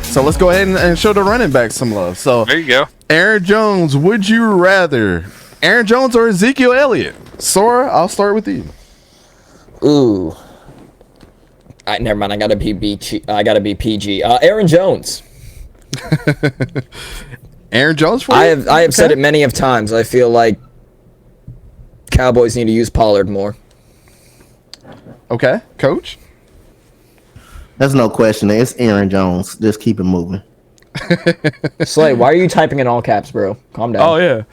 So let's go ahead and show the running back some love. So there you go. Aaron Jones, would you rather Aaron Jones or Ezekiel Elliott? Sora, I'll start with you. Ooh. Never mind. I gotta be PG. Aaron Jones. Aaron Jones for you? I have said it many of times. I feel like Cowboys need to use Pollard more. Okay, Coach. There's no question. It's Aaron Jones. Just keep it moving. Slay, why are you typing in all caps, bro? Calm down. Oh yeah.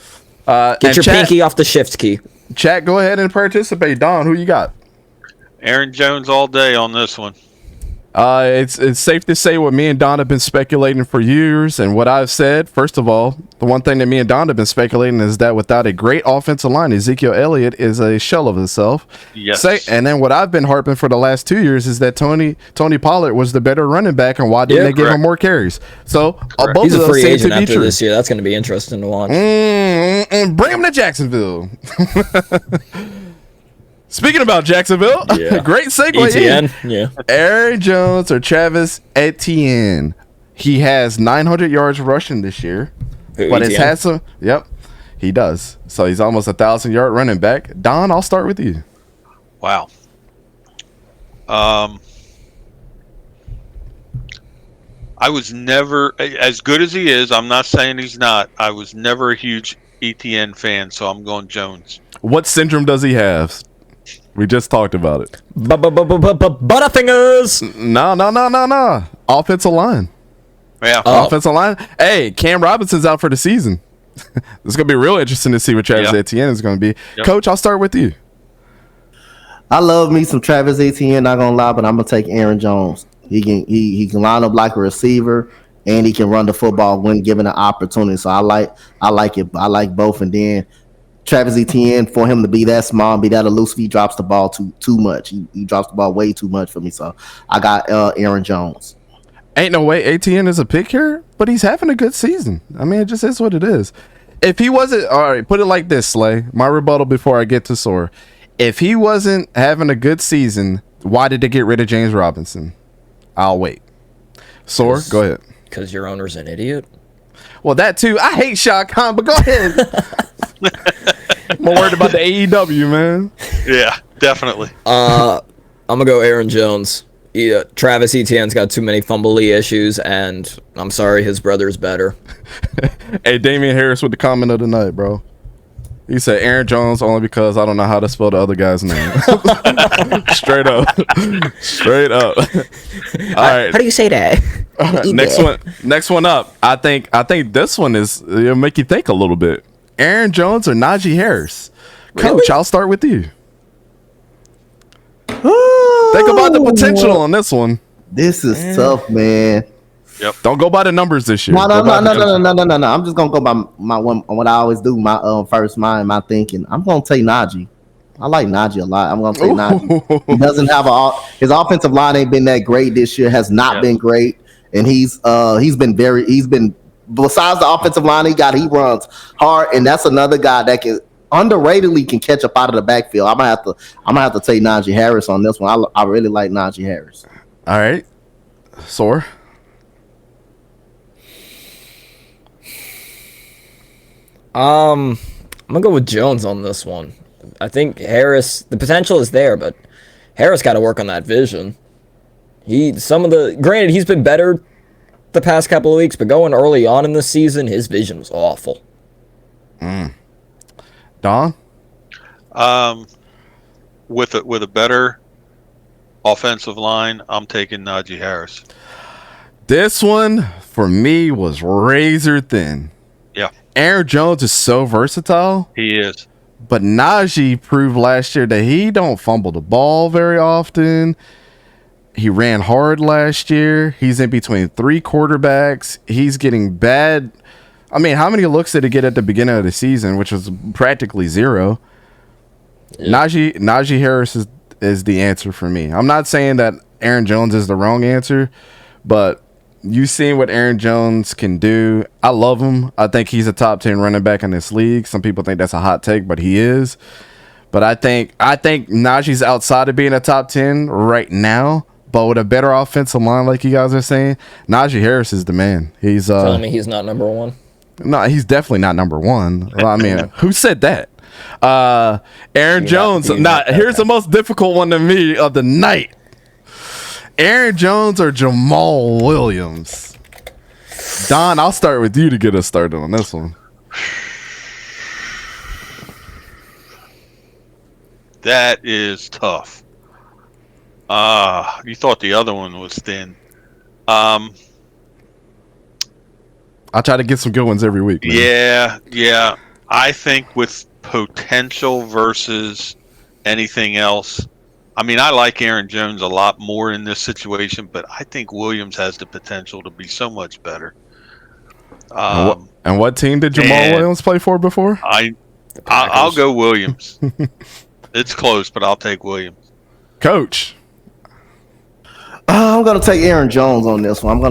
Get your pinky off the shift key. Chat, go ahead and participate. Don, who you got? Aaron Jones all day on this one. It's safe to say what me and Don have been speculating for years, and what I've said. First of all, the one thing that me and Don have been speculating is that without a great offensive line, Ezekiel Elliott is a shell of himself. Yes. And then what I've been harping for the last 2 years is that Tony Pollard was the better running back, and why didn't they give him more carries? So both He's of a those free seem agent to be after true. this year. That's going to be interesting to watch. Bring him to Jacksonville. Speaking about Jacksonville, great segue. ETN, yeah. Aaron Jones or Travis Etienne. He has 900 yards rushing this year, but it's had some. Yep, he does. So he's almost 1,000-yard running back. Don, I'll start with you. Wow. I was never, as good as he is, I'm not saying he's not. I was never a huge ETN fan, so I'm going Jones. What syndrome does he have? We just talked about it. Butterfingers. No. Offensive line. Yeah. Offensive line. Hey, Cam Robinson's out for the season. It's going to be real interesting to see what Travis Etienne is going to be. Yep. Coach, I'll start with you. I love me some Travis Etienne, not gonna lie, but I'm gonna take Aaron Jones. He can line up like a receiver, and he can run the football when given an opportunity. So I like it. I like both. And then Travis Etienne, for him to be that small and be that elusive, he drops the ball too much. He drops the ball way too much for me. So I got Aaron Jones. Ain't no way Etienne is a pick here, but he's having a good season. I mean, it just is what it is. If he wasn't, all right, put it like this, Slay. My rebuttal before I get to Sora. If he wasn't having a good season, why did they get rid of James Robinson? I'll wait. Sora, go ahead. Because your owner's an idiot. Well, that too. I hate Shad Khan, but go ahead. I'm worried about the AEW, man. Yeah, definitely. I'm gonna go Aaron Jones. Travis Etienne's got too many fumbly issues, and I'm sorry, his brother's better. Hey, Damian Harris with the comment of the night, bro. He said Aaron Jones only because I don't know how to spell the other guy's name. Straight up. All right. How do you say that? Next one up. I think this one it'll make you think a little bit. Aaron Jones or Najee Harris? Really? Coach, I'll start with you. Think about the potential on this one. This is tough, man. Yep. Don't go by the numbers this year. No. I'm just gonna go by my one. What I always do, my first mind, my thinking. I'm gonna take Najee. I like Najee a lot. I'm gonna take Najee. He doesn't have his offensive line ain't been that great this year. Has not been great, and he's been besides the offensive line he runs hard, and that's another guy that can underratedly can catch up out of the backfield. I'm gonna have to take Najee Harris on this one. I really like Najee Harris. All right, Sore. I'm gonna go with Jones on this one. I think Harris, the potential is there, but Harris got to work on that vision. Granted, he's been better the past couple of weeks, but going early on in the season, his vision was awful. Don? With a better offensive line, I'm taking Najee Harris. This one for me was razor thin. Yeah. Aaron Jones is so versatile. He is. But Najee proved last year that he don't fumble the ball very often. He ran hard last year. He's in between three quarterbacks. He's getting bad. I mean, how many looks did he get at the beginning of the season, which was practically zero? Yeah. Najee Harris is the answer for me. I'm not saying that Aaron Jones is the wrong answer, but you've seen what Aaron Jones can do. I love him. I think he's a top 10 running back in this league. Some people think that's a hot take, but he is. But I think Najee's outside of being a top 10 right now. But with a better offensive line, like you guys are saying, Najee Harris is the man. He's Telling me he's not number one. no, he's definitely not number one. Well, I mean, who said that? Aaron Jones. Here's the most difficult one to me of the night. Aaron Jones or Jamal Williams? Don, I'll start with you to get us started on this one. That is tough. You thought the other one was thin. I try to get some good ones every week, man. Yeah. I think with potential versus anything else, I mean, I like Aaron Jones a lot more in this situation, but I think Williams has the potential to be so much better. And what team did Jamal Williams play for before? I'll go Williams. It's close, but I'll take Williams. Coach. I'm gonna take Aaron Jones on this one. I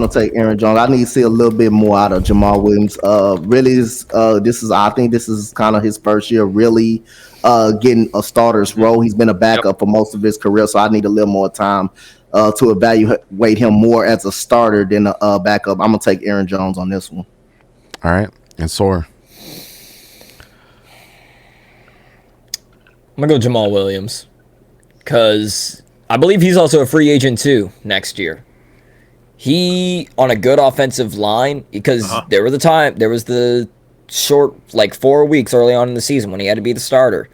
need to see a little bit more out of Jamal Williams. I think this is kind of his first year really getting a starter's role. He's been a backup for most of his career, so I need a little more time to evaluate him more as a starter than a backup. I'm gonna take Aaron Jones on this one. All right, and Sora. I'm gonna go Jamal Williams because I believe he's also a free agent too next year. He on a good offensive line because there was the short 4 weeks early on in the season when he had to be the starter.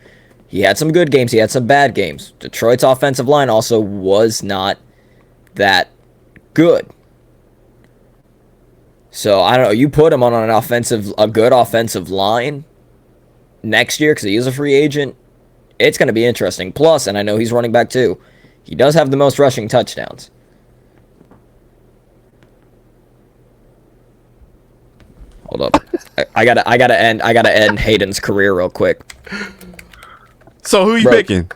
He had some good games, he had some bad games. Detroit's offensive line also was not that good. So I don't know, you put him on a good offensive line next year because he is a free agent. It's going to be interesting. Plus, and I know he's running back too, he does have the most rushing touchdowns. Hold up. I gotta end Hayden's career real quick. So who you picking?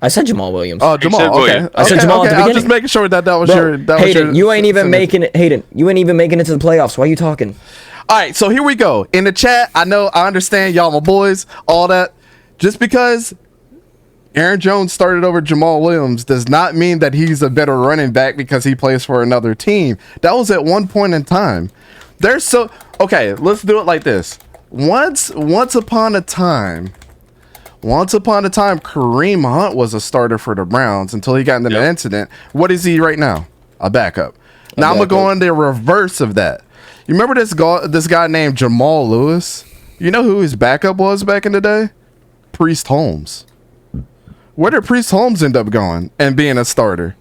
I said Jamal Williams. Oh, Jamal. Okay. I said Jamal at the beginning. I was just making sure that was your. Hayden, you ain't even making it. Hayden, you ain't even making it to the playoffs. Why are you talking? All right, so here we go. In the chat, I understand y'all my boys, all that. Just because Aaron Jones started over Jamal Williams does not mean that he's a better running back because he plays for another team. That was at one point in time. Okay, let's do it like this. Once upon a time, Kareem Hunt was a starter for the Browns until he got into the incident. What is he right now? A backup. Now I'm gonna go on the reverse of that. You remember this guy named Jamal Lewis? You know who his backup was back in the day? Priest Holmes. Where did Priest Holmes end up going and being a starter?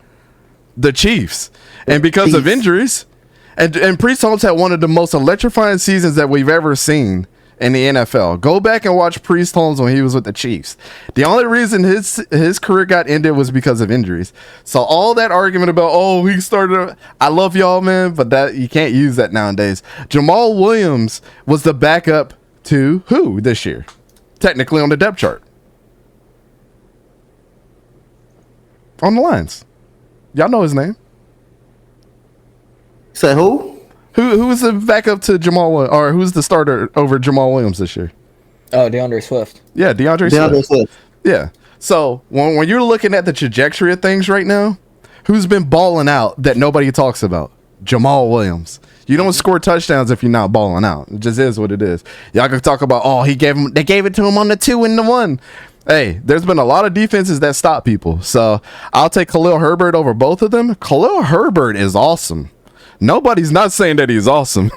The Chiefs. And because of injuries, and Priest Holmes had one of the most electrifying seasons that we've ever seen in the NFL. Go back and watch Priest Holmes when he was with the Chiefs. The only reason his career got ended was because of injuries. So all that argument about, he started, I love y'all, man, but that you can't use that nowadays. Jamal Williams was the backup to who this year? Technically on the depth chart. On the lines. Y'all know his name. Say who? Who was the backup to Jamal, or who's the starter over Jamal Williams this year? Oh, DeAndre Swift. Yeah, DeAndre Swift. Yeah. So when you're looking at the trajectory of things right now, who's been balling out that nobody talks about? Jamal Williams. You don't score touchdowns if you're not balling out. It just is what it is. Y'all can talk about, they gave it to him on the 2 and the 1. Hey, there's been a lot of defenses that stop people. So I'll take Khalil Herbert over both of them. Khalil Herbert is awesome. Nobody's not saying that he's awesome.